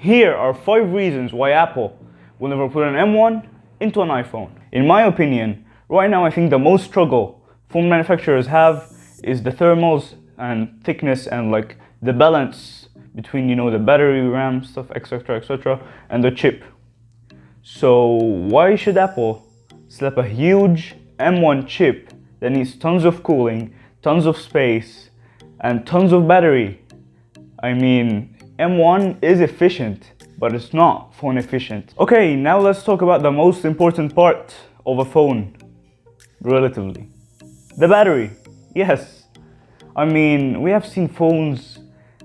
Here are 5 reasons why Apple will never put an M1 into an iPhone. In my opinion, right now I think the most struggle phone manufacturers have is the thermals and thickness and like the balance between, you know, the battery, RAM, stuff, etc., and the chip. So why should Apple slap a huge M1 chip that needs tons of cooling, tons of space, and tons of battery? I mean, M1 is efficient, but it's not phone efficient. Okay, now let's talk about the most important part of a phone, relatively. The battery. Yes. I mean, we have seen phones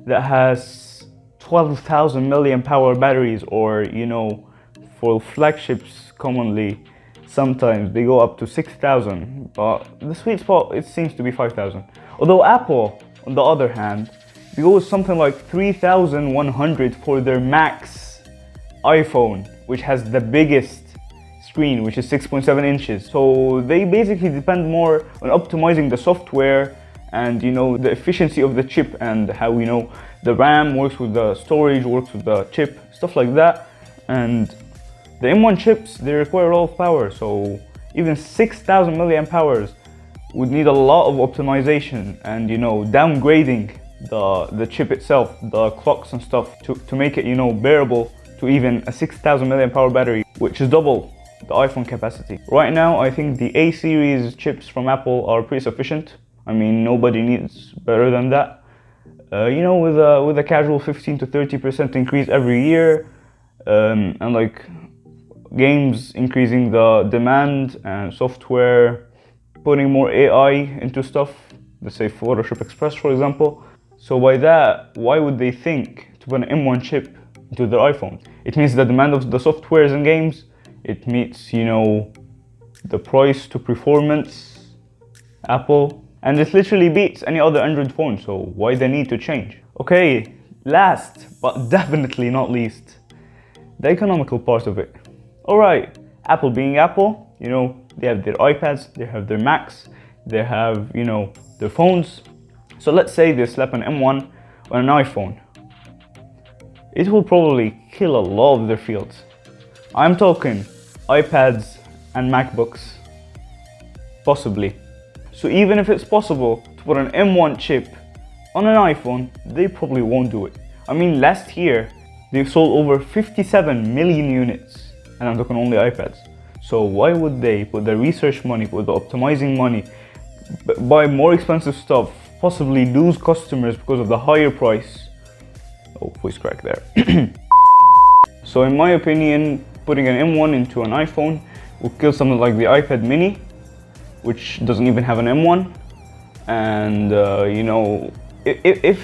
that has 12,000 milliamp hour batteries, or, you know, for flagships commonly, sometimes they go up to 6,000, but the sweet spot, it seems to be 5,000. Although Apple, on the other hand, they go with something like 3,100 for their Max iPhone, which has the biggest screen, which is 6.7 inches. So they basically depend more on optimizing the software and, you know, the efficiency of the chip and how, you know, the RAM works with the storage, works with the chip, stuff like that. And the M1 chips, they require a lot of power, so even 6,000 milliamp hours would need a lot of optimization and, you know, downgrading the chip itself, the clocks and stuff, to make it, you know, bearable to even a 6,000 milliamp hour battery, which is double the iPhone capacity. Right now, I think the A series chips from Apple are pretty sufficient. I mean, nobody needs better than that. You know, with a casual 15 to 30% increase every year, and like games increasing the demand and software putting more AI into stuff, let's say Photoshop Express, for example. So by that, why would they think to put an M1 chip into their iPhone? It means the demand of the softwares and games. It meets, you know, the price to performance, Apple, and it literally beats any other Android phone, so why the need to change? Okay, last but definitely not least, the economical part of it. Alright, Apple being Apple, you know, they have their iPads, they have their Macs, they have, you know, their phones. So let's say they slap an M1 on an iPhone. It will probably kill a lot of their fields. I'm talking iPads and MacBooks, possibly. So even if it's possible to put an M1 chip on an iPhone, they probably won't do it. I mean, last year, they sold over 57 million units, and I'm talking only iPads. So why would they put the research money, put the optimizing money, buy more expensive stuff, possibly lose customers because of the higher price? Oh, voice crack there. So in my opinion, putting an M1 into an iPhone will kill something like the iPad mini, which doesn't even have an M1. And you know, if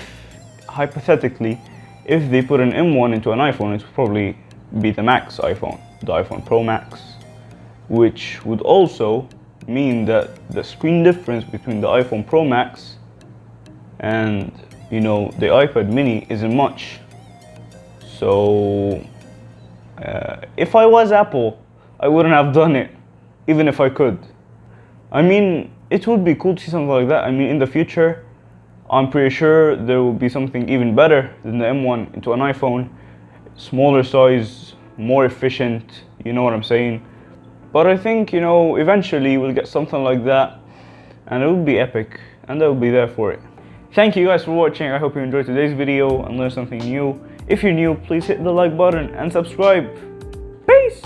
hypothetically, if they put an M1 into an iPhone, it would probably be the Max iPhone, the iPhone Pro Max, which would also mean that the screen difference between the iPhone Pro Max and, you know, the iPad mini isn't much. So if I was Apple, I wouldn't have done it, even if I could. I mean, it would be cool to see something like that. I mean, in the future, I'm pretty sure there will be something even better than the M1 into an iPhone. Smaller size, more efficient, you know what I'm saying? But I think, you know, eventually we'll get something like that, and it will be epic, and I will be there for it. Thank you guys for watching. I hope you enjoyed today's video and learned something new. If you're new, please hit the like button and subscribe. Peace!